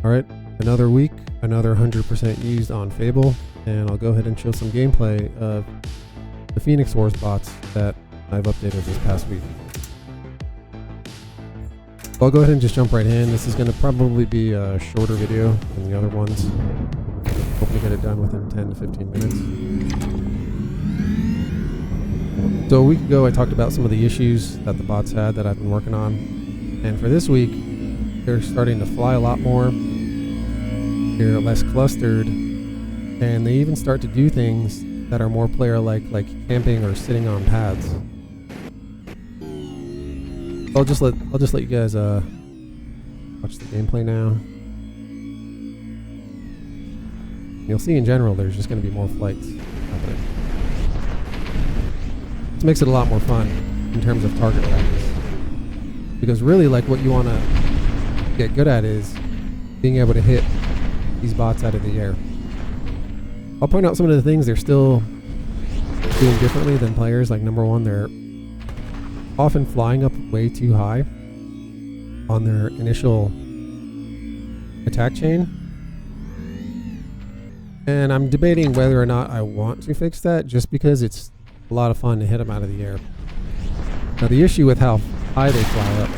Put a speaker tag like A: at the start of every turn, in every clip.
A: Alright, another week, another 100% used on Fable, and I'll go ahead and show some gameplay of the Phoenix Wars bots that I've updated this past week. I'll go ahead and just jump right in. This is going to probably be a shorter video than the other ones. Hopefully get it done within 10 to 15 minutes. So a week ago I talked about some of the issues that the bots had that I've been working on, and for this week they're starting to fly a lot more, they're less clustered, and they even start to do things that are more player-like, like camping or sitting on pads. I'll just let you guys watch the gameplay now. You'll see in general there's just going to be more flights happening. This makes it a lot more fun in terms of target practice, because really, like, what you want to get good at is being able to hit these bots out of the air. I'll point out some of the things they're still doing differently than players. Like, number one, they're often flying up way too high on their initial attack chain, and I'm debating whether or not I want to fix that, just because it's a lot of fun to hit them out of the air. Now, the issue with how high they fly up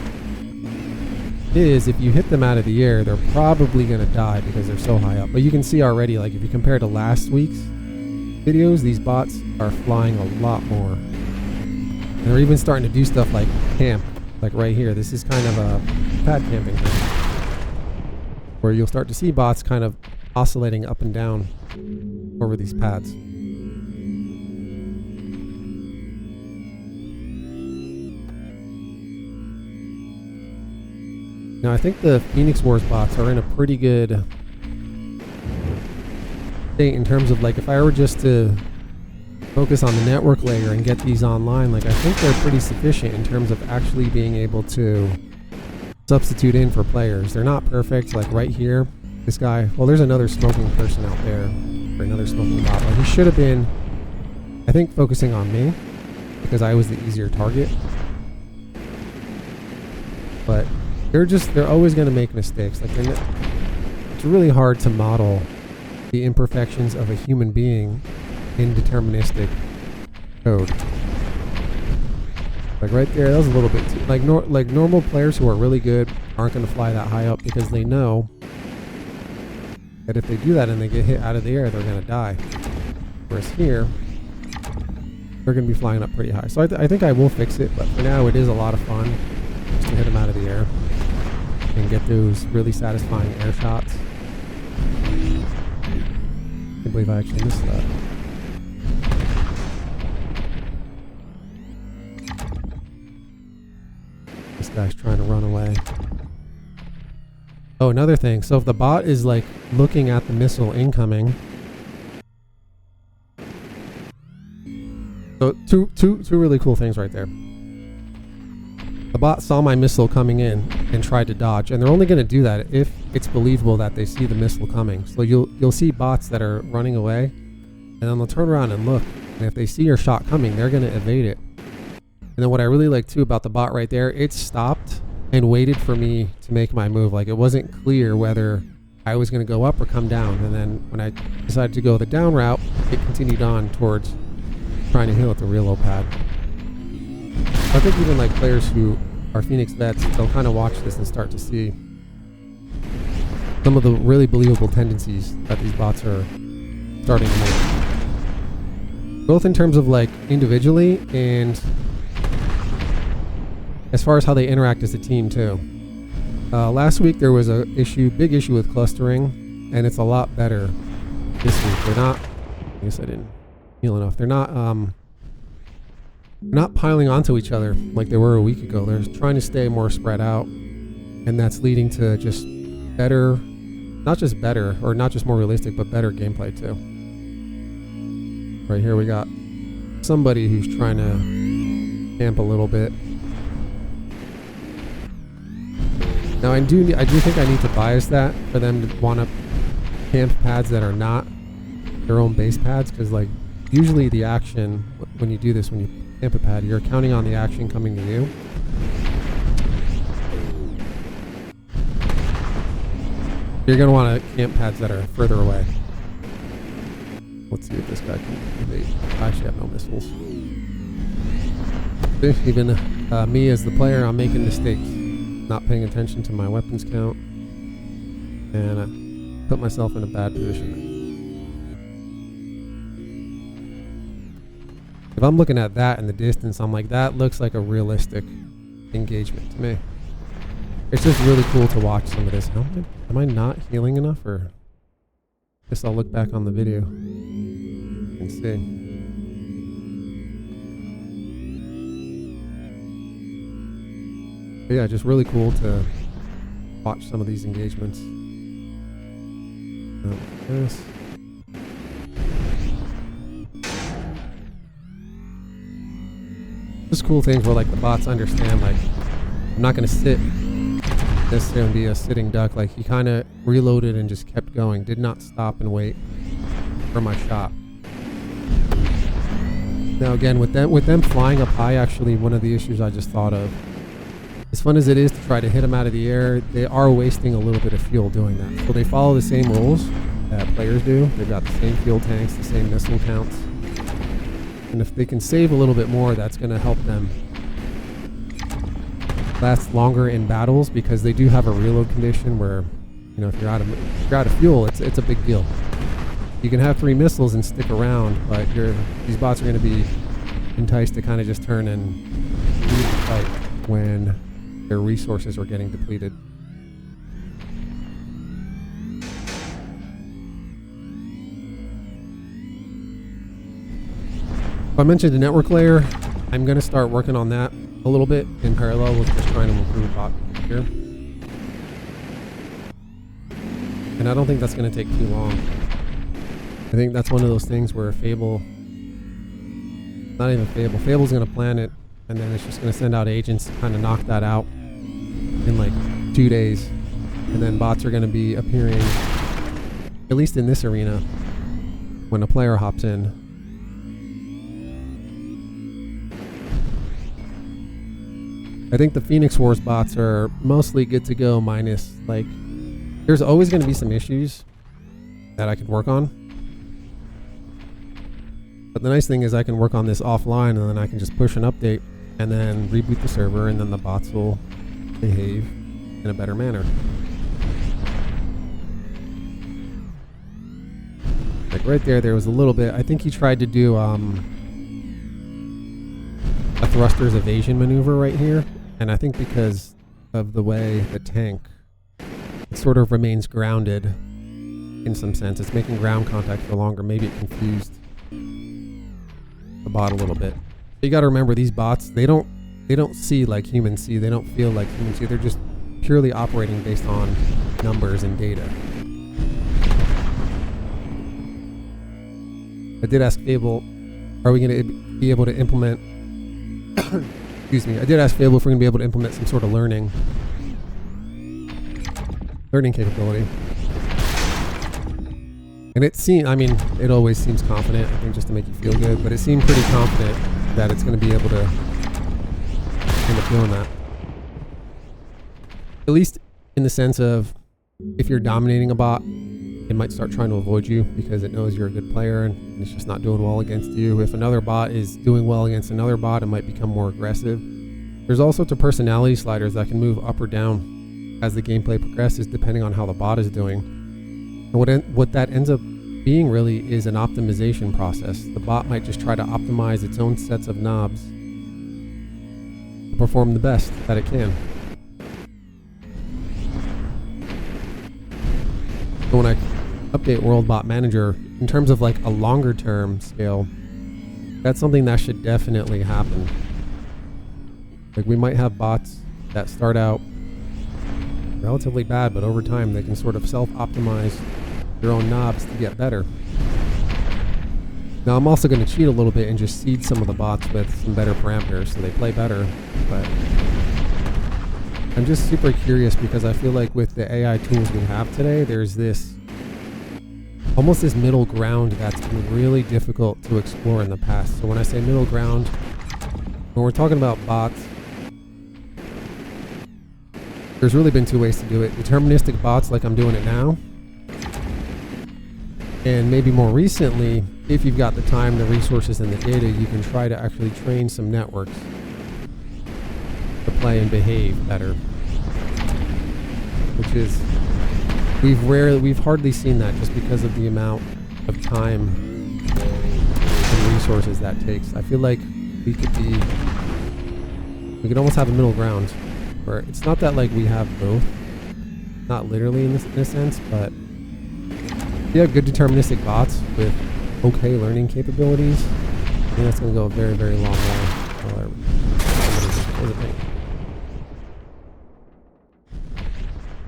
A: is if you hit them out of the air, they're probably going to die because they're so high up. But you can see already, like, if you compare to last week's videos, these bots are flying a lot more. And they're even starting to do stuff like camp, like right here. This is kind of a pad camping thing, where you'll start to see bots kind of oscillating up and down over these pads. Now, I think the Phoenix Wars bots are in a pretty good state in terms of, like, if I were just to focus on the network layer and get these online, like, I think they're pretty sufficient in terms of actually being able to substitute in for players. They're not perfect. Like right here, this guy, well, there's another smoking person out there, or another smoking bot. Like, he should have been, I think, focusing on me because I was the easier target. But they're always going to make mistakes. Like, it's really hard to model the imperfections of a human being in deterministic code. Like right there, that was a little bit too, like normal players who are really good aren't going to fly that high up because they know that if they do that and they get hit out of the air, they're going to die. Whereas here, they're going to be flying up pretty high. So I think I will fix it, but for now it is a lot of fun just to hit them out of the air and get those really satisfying air shots. I can't believe I actually missed that. This guy's trying to run away. Oh, another thing. So if the bot is, like, looking at the missile incoming. So two really cool things right there. The bot saw my missile coming in and tried to dodge, and they're only going to do that if it's believable that they see the missile coming. So you'll see bots that are running away, and then they'll turn around and look, and if they see your shot coming, they're going to evade it. And then what I really like too about the bot right there, it stopped and waited for me to make my move. Like, it wasn't clear whether I was going to go up or come down, and then when I decided to go the down route, it continued on towards trying to heal at the real low pad. I think even, like, players who are Phoenix vets, they'll kind of watch this and start to see some of the really believable tendencies that these bots are starting to make. Both in terms of, like, individually and as far as how they interact as a team too. Last week there was a big issue with clustering, and it's a lot better this week. They're not, I guess I didn't heal enough. They're not piling onto each other like they were a week ago. They're trying to stay more spread out, and that's leading to just better, not just better, or not just more realistic, but better gameplay too. Right here we got somebody who's trying to camp a little bit. Now I do think I need to bias that for them to want to camp pads that are not their own base pads, because, like, usually the action when you do this, when you camp a pad, you're counting on the action coming to you. You're going to want camp pads that are further away. Let's see if this guy can evade. I actually have no missiles. Even me as the player, I'm making mistakes. Not paying attention to my weapons count. And I put myself in a bad position. If I'm looking at that in the distance, I'm like, that looks like a realistic engagement to me. It's just really cool to watch some of this. Am I not healing enough, or guess I'll look back on the video and see. But yeah, just really cool to watch some of these engagements. This. Just cool things where like the bots understand, like, I'm not going to sit. This is going to be a sitting duck. Like, he kind of reloaded and just kept going. Did not stop and wait for my shot. Now again, with them flying up high, actually one of the issues I just thought of, as fun as it is to try to hit them out of the air, they are wasting a little bit of fuel doing that. So they follow the same rules that players do. They've got the same fuel tanks, the same missile counts. And if they can save a little bit more, that's going to help them last longer in battles, because they do have a reload condition where, you know, if you're out of fuel, it's a big deal. You can have 3 missiles and stick around, but these bots are going to be enticed to kind of just turn and leave the fight when their resources are getting depleted. I mentioned the network layer. I'm going to start working on that a little bit in parallel with just trying to improve bot here. And I don't think that's going to take too long. I think that's one of those things where Fable, not even Fable, Fable's going to plan it, and then it's just going to send out agents to kind of knock that out in like 2 days. And then bots are going to be appearing, at least in this arena, when a player hops in. I think the Phoenix Wars bots are mostly good to go, minus, like, there's always going to be some issues that I could work on. But the nice thing is I can work on this offline, and then I can just push an update and then reboot the server, and then the bots will behave in a better manner. Like right there was a little bit, I think he tried to do a thruster's evasion maneuver right here. And I think because of the way the tank, it sort of remains grounded in some sense. It's making ground contact for longer. Maybe it confused the bot a little bit. You got to remember, these bots, they don't see like humans see. They don't feel like humans see. They're just purely operating based on numbers and data. I did ask Fable, are we going to be able to implement excuse me, I did ask Fable if we're going to be able to implement some sort of learning capability. And it seemed, I mean, it always seems confident, I think, just to make you feel good, but it seemed pretty confident that it's going to be able to end up doing that. At least in the sense of, if you're dominating a bot, it might start trying to avoid you because it knows you're a good player and it's just not doing well against you. If another bot is doing well against another bot, it might become more aggressive. There's all sorts of personality sliders that can move up or down as the gameplay progresses, depending on how the bot is doing. And what that ends up being really is an optimization process. The bot might just try to optimize its own sets of knobs to perform the best that it can. So when I update World Bot Manager, in terms of like a longer term scale, that's something that should definitely happen. Like, we might have bots that start out relatively bad, but over time they can sort of self-optimize their own knobs to get better. Now I'm also going to cheat a little bit and just seed some of the bots with some better parameters so they play better, but I'm just super curious because I feel like with the AI tools we have today, there's this almost this middle ground that's been really difficult to explore in the past. So when I say middle ground, when we're talking about bots, there's really been two ways to do it. Deterministic bots like I'm doing it now. And maybe more recently, if you've got the time, the resources, and the data, you can try to actually train some networks to play and behave better. Which is, we've hardly seen that just because of the amount of time and resources that takes. I feel like we could almost have a middle ground where it's not that like we have both, not literally in a sense, but if you have good deterministic bots with okay learning capabilities, I think that's going to go a very, very long way.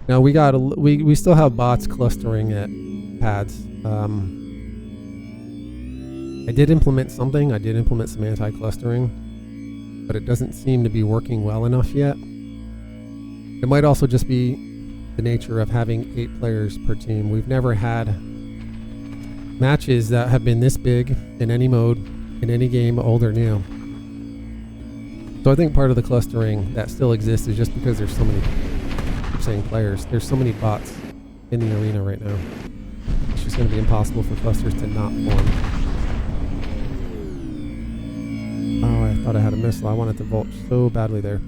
A: Now we still have bots clustering at pads. I did implement something. I did implement some anti-clustering, but it doesn't seem to be working well enough yet. It might also just be the nature of having 8 players per team. We've never had matches that have been this big in any mode, in any game, old or new. So I think part of the clustering that still exists is just because there's so many, I keep saying players, there's so many bots in the arena right now. It's just going to be impossible for clusters to not form. Oh, I thought I had a missile. I wanted to vault so badly there.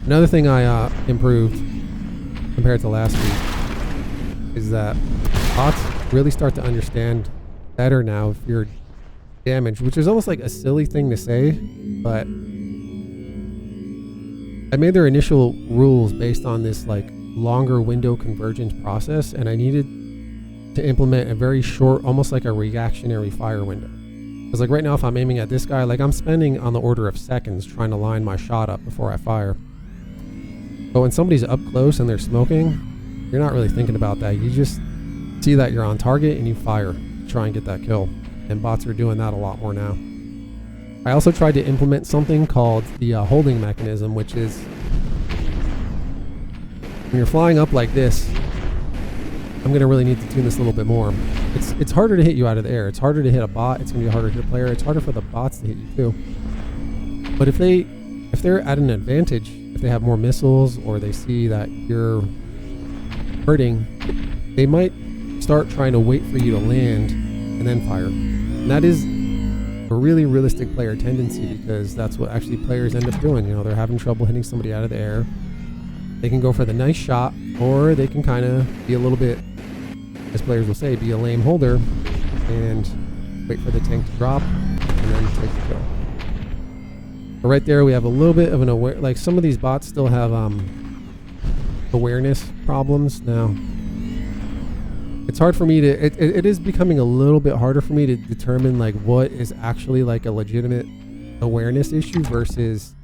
A: Another thing I improved compared to last week is that bots really start to understand better now if you're damaged, which is almost like a silly thing to say, but I made their initial rules based on this like longer window convergence process, and I needed to implement a very short, almost like a reactionary fire window. Because like right now, if I'm aiming at this guy, like I'm spending on the order of seconds trying to line my shot up before I fire. But when somebody's up close and they're smoking, you're not really thinking about that. You just see that you're on target and you fire, try and get that kill. And bots are doing that a lot more now. I also tried to implement something called the holding mechanism, which is when you're flying up like this, I'm going to really need to tune this a little bit more. It's harder to hit you out of the air. It's harder to hit a bot. It's going to be harder to hit a player. It's harder for the bots to hit you too. But if they're at an advantage, if they have more missiles or they see that you're hurting, they might start trying to wait for you to land and then fire. And that is a really realistic player tendency, because that's what actually players end up doing. You know, they're having trouble hitting somebody out of the air. They can go for the nice shot, or they can kind of be a little bit, as players will say, be a lame holder and wait for the tank to drop and then take the kill. But right there we have a little bit of an like some of these bots still have awareness problems. Now it's hard for me to, it is becoming a little bit harder for me to determine like what is actually like a legitimate awareness issue versus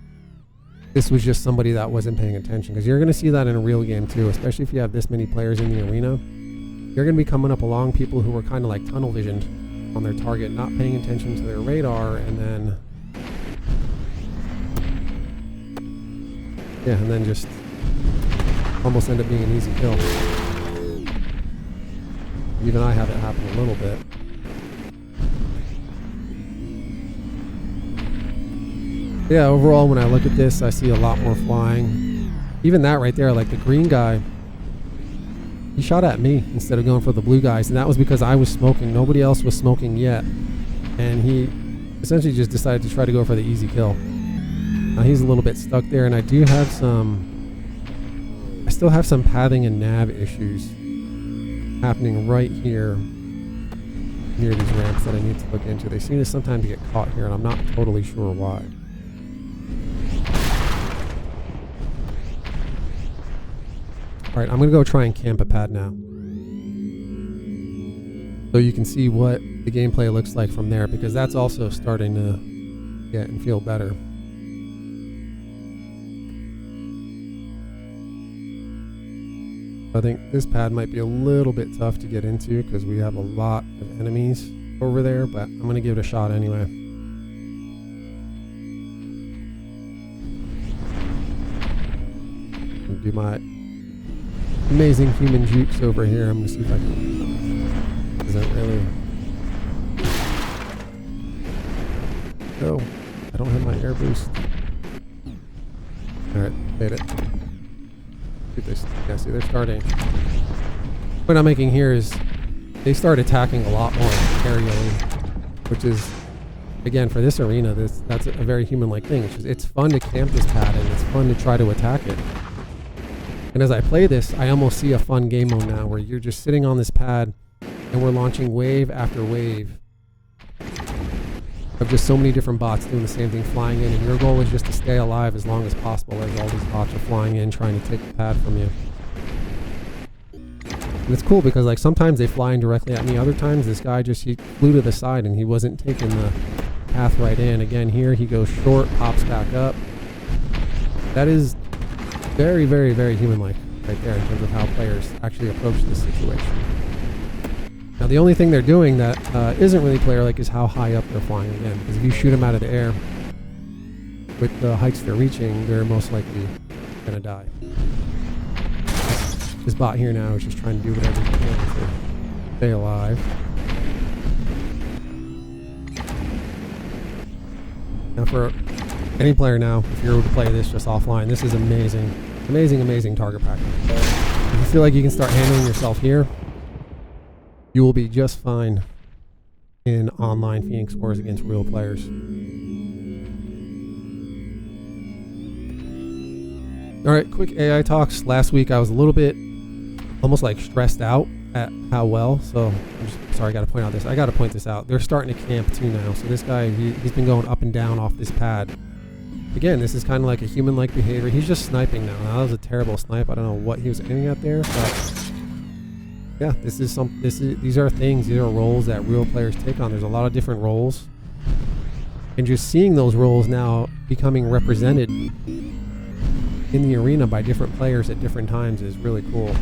A: this was just somebody that wasn't paying attention. Because you're going to see that in a real game too, especially if you have this many players in the arena. You're going to be coming up along people who are kind of like tunnel visioned on their target, not paying attention to their radar, and then just almost end up being an easy kill. Even I have it happen a little bit. Yeah, overall, when I look at this, I see a lot more flying. Even that right there, like the green guy, he shot at me instead of going for the blue guys, and that was because I was smoking. Nobody else was smoking yet, and he essentially just decided to try to go for the easy kill. Now he's a little bit stuck there, and I still have some pathing and nav issues happening right here near these ramps that I need to look into. They seem to sometimes get caught here, and I'm not totally sure why. Alright, I'm going to go try and camp a pad now, so you can see what the gameplay looks like from there, because that's also starting to get and feel better. I think this pad might be a little bit tough to get into because we have a lot of enemies over there, but I'm going to give it a shot anyway. I'll do my amazing human jukes over here. I'm going to see if I can. Doesn't really. Oh, I don't have my air boost. Alright, made it. Yeah, see, they're starting. The point I'm making here is they start attacking a lot more aerially, which is, again, for this arena, that's a very human-like thing. It's fun to camp this pad, and it's fun to try to attack it. And as I play this, I almost see a fun game mode now where you're just sitting on this pad and we're launching wave after wave of just so many different bots doing the same thing, flying in, and your goal is just to stay alive as long as possible as all these bots are flying in trying to take the pad from you. And it's cool because like sometimes they fly in directly at me, other times this guy he flew to the side and he wasn't taking the path right in. Again, here he goes short, pops back up. That is very, very, very human-like right there in terms of how players actually approach this situation. Now the only thing they're doing that isn't really player-like is how high up they're flying again, because if you shoot them out of the air with the heights they're reaching, they're most likely gonna die. This bot here now is just trying to do whatever he can to stay alive. Now for any player now, if you're able to play this just offline, this is amazing. Amazing, amazing target practice. If you feel like you can start handling yourself here, you will be just fine in online Phoenix Wars against real players. Alright, quick AI talks. Last week I was a little bit almost like stressed out at how well, so I'm just sorry, I gotta point out this. I gotta point this out. They're starting to camp too now. So this guy, he's been going up and down off this pad. Again, this is kind of like a human-like behavior. He's just sniping now. Now that was a terrible snipe. I don't know what he was aiming at there, but yeah, these are things, these are roles that real players take on. There's a lot of different roles, and just seeing those roles now becoming represented in the arena by different players at different times is really cool.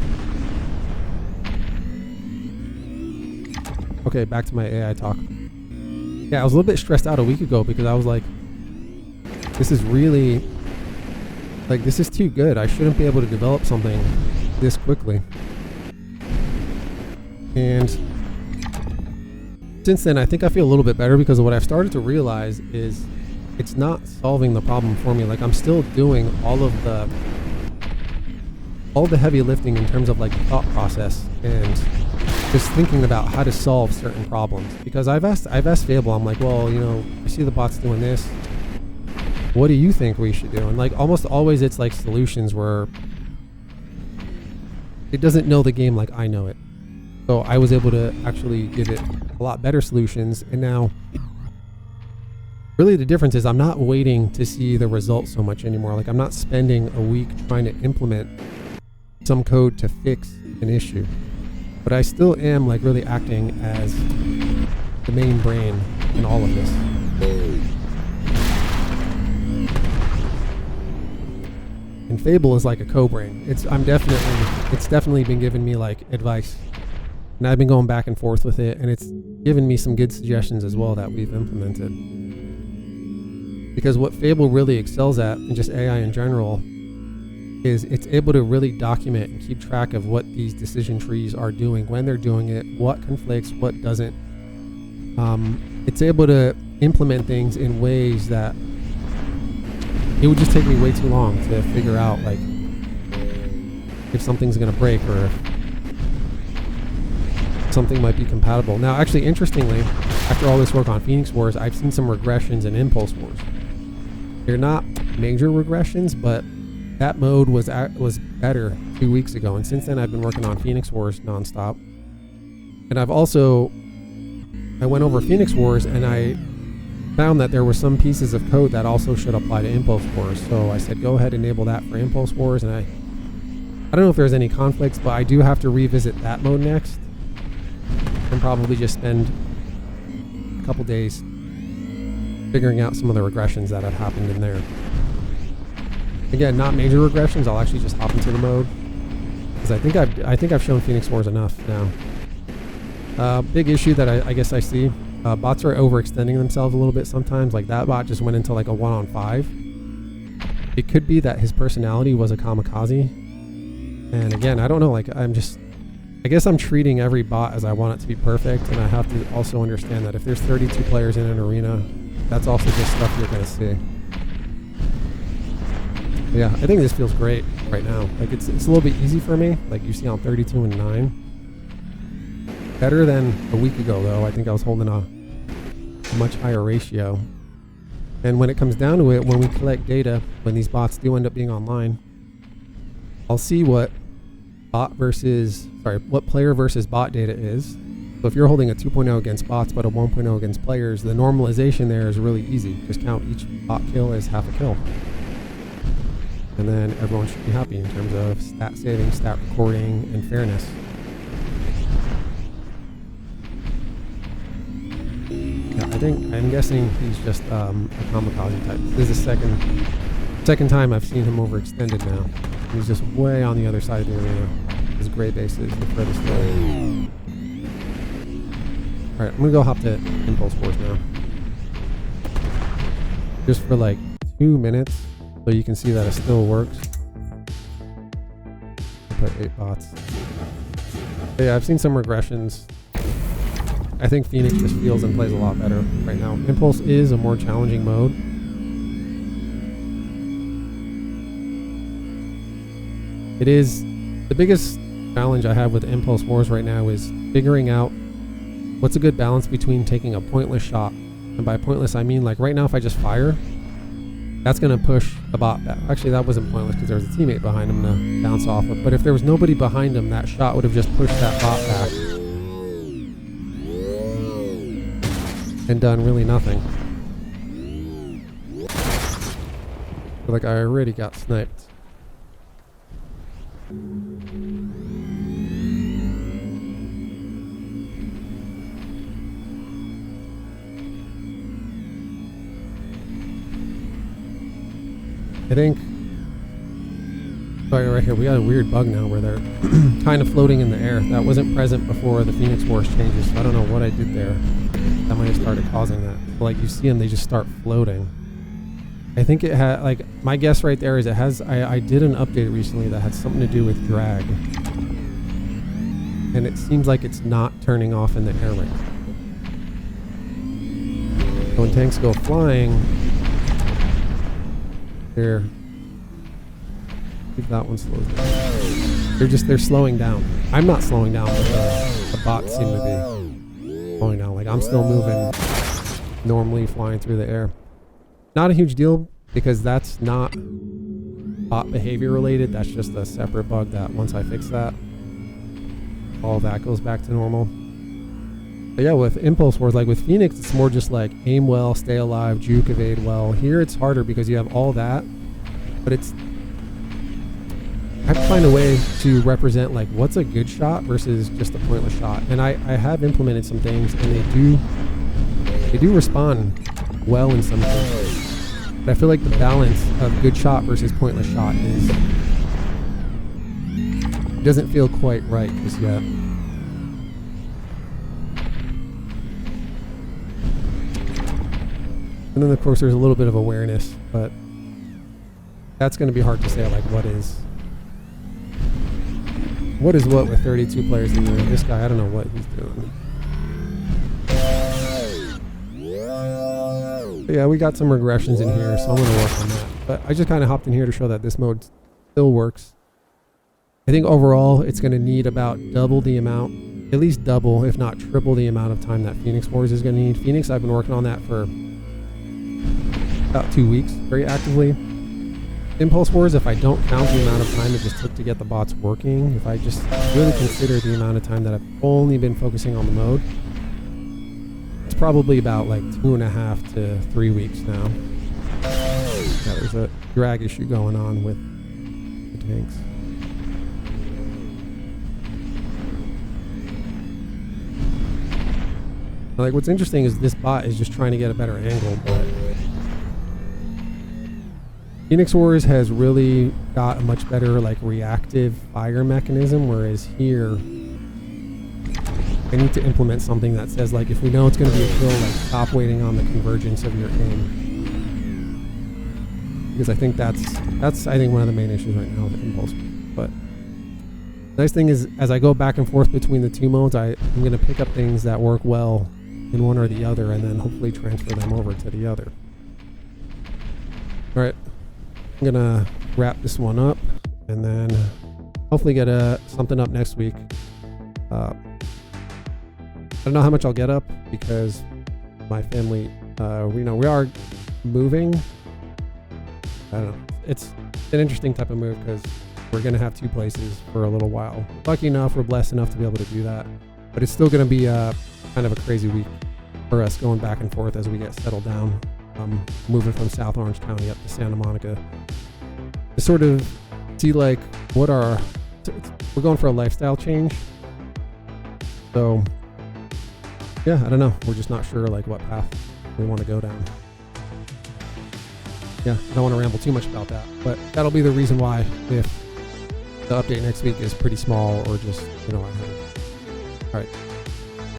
A: Okay, back to my AI talk. Yeah, I was a little bit stressed out a week ago because I was like, this is really, like, this is too good. I shouldn't be able to develop something this quickly. And since then, I think I feel a little bit better because of what I've started to realize is it's not solving the problem for me. Like, I'm still doing all the heavy lifting in terms of like the thought process and just thinking about how to solve certain problems. Because I've asked Fable, I'm like, well, you know, I see the bots doing this. What do you think we should do? And like almost always it's like solutions where it doesn't know the game like I know it. So I was able to actually give it a lot better solutions. And now really the difference is I'm not waiting to see the results so much anymore. Like I'm not spending a week trying to implement some code to fix an issue. But I still am like really acting as the main brain in all of this. And Fable is like a co-brain. It's definitely been giving me like advice. And I've been going back and forth with it, and it's given me some good suggestions as well that we've implemented. Because what Fable really excels at, and just AI in general, is it's able to really document and keep track of what these decision trees are doing, when they're doing it, what conflicts, what doesn't. It's able to implement things in ways that it would just take me way too long to figure out like if something's going to break or if something might be compatible. Now, actually, interestingly, after all this work on Phoenix Wars, I've seen some regressions in Impulse Wars. They're not major regressions, but that mode was better 2 weeks ago, and since then I've been working on Phoenix Wars nonstop. And I went over Phoenix Wars and I found that there were some pieces of code that also should apply to Impulse Wars. So I said, go ahead and enable that for Impulse Wars. And I don't know if there's any conflicts, but I do have to revisit that mode next and probably just spend a couple days figuring out some of the regressions that have happened in there. Again, not major regressions. I'll actually just hop into the mode because I think I've shown Phoenix Wars enough now. Big issue that I guess I see. Bots are overextending themselves a little bit sometimes. Like that bot just went into like a 1-on-5. It could be that his personality was a kamikaze. And again, I don't know. Like I guess I'm treating every bot as I want it to be perfect. And I have to also understand that if there's 32 players in an arena, that's also just stuff you're going to see. Yeah, I think this feels great right now. Like it's a little bit easy for me. Like you see on 32 and 9. Better than a week ago though. I think I was holding a much higher ratio. And when it comes down to it, when we collect data, when these bots do end up being online, I'll see what what player versus bot data is. So if you're holding a 2.0 against bots but a 1.0 against players, the normalization there is really easy. Just count each bot kill as half a kill. And then everyone should be happy in terms of stat saving, stat recording, and fairness. Yeah, I'm guessing he's just a kamikaze type. This is the second time I've seen him overextended now. He's just way on the other side of the arena. His gray base is the furthest away. Alright, I'm gonna go hop to Impulse Wars now. Just for like 2 minutes, so you can see that it still works. I'll put 8 bots. But yeah, I've seen some regressions. I think Phoenix just feels and plays a lot better right now. Impulse is a more challenging mode. It is the biggest challenge I have with Impulse Wars right now is figuring out what's a good balance between taking a pointless shot. And by pointless, I mean like right now if I just fire, that's going to push the bot back. Actually, that wasn't pointless because there was a teammate behind him to bounce off of. But if there was nobody behind him, that shot would have just pushed that bot back and done really nothing. But like I already got sniped. I think right here we got a weird bug now where they're kind of floating in the air. That wasn't present before the Phoenix Wars changes, so I don't know what I did there. That might have started causing that. But like you see them, they just start floating. I think it had, like, my guess right there is it has, I did an update recently that had something to do with drag. And it seems like it's not turning off in the air right now. So when tanks go flying, they're, I think that one slows down. They're slowing down. I'm not slowing down, but the bots seem to be slowing down. Like I'm still moving normally, flying through the air. Not a huge deal because that's not bot behavior related. That's just a separate bug that once I fix that, all that goes back to normal. But yeah, with Impulse Wars, like with Phoenix, it's more just like aim well, stay alive, juke, evade well. Here it's harder because you have all that, but I have to find a way to represent like what's a good shot versus just a pointless shot. And I have implemented some things and they do respond well in some cases. But I feel like the balance of good shot versus pointless shot doesn't feel quite right just yet. And then of course there's a little bit of awareness, but that's going to be hard to say like what is what with 32 players in there. This guy, I don't know what he's doing. But yeah, we got some regressions in here, so I'm going to work on that. But I just kind of hopped in here to show that this mode still works. I think overall it's going to need about double the amount, at least double, if not triple the amount of time that Phoenix Wars is going to need. Phoenix, I've been working on that for about 2 weeks very actively. Impulse Wars, if I don't count the amount of time it just took to get the bots working, if I just really consider the amount of time that I've only been focusing on the mode, it's probably about like 2.5 to 3 weeks now. Yeah, there's a drag issue going on with the tanks. Like what's interesting is this bot is just trying to get a better angle, but Phoenix Wars has really got a much better like reactive fire mechanism, whereas here I need to implement something that says like if we know it's going to be a kill, like stop waiting on the convergence of your aim, because I think that's I think one of the main issues right now with Impulse. But the nice thing is as I go back and forth between the two modes, I'm going to pick up things that work well in one or the other and then hopefully transfer them over to the other. All right. I'm gonna wrap this one up, and then hopefully get something up next week. I don't know how much I'll get up because my family, we are moving. I don't know. It's an interesting type of move because we're going to have 2 places for a little while. Lucky enough, we're blessed enough to be able to do that. But it's still going to be kind of a crazy week for us going back and forth as we get settled down. Moving from South Orange County up to Santa Monica to sort of see like we're going for a lifestyle change. So yeah, I don't know. We're just not sure like what path we want to go down. Yeah, I don't want to ramble too much about that, but that'll be the reason why if the update next week is pretty small or just, I haven't. All right.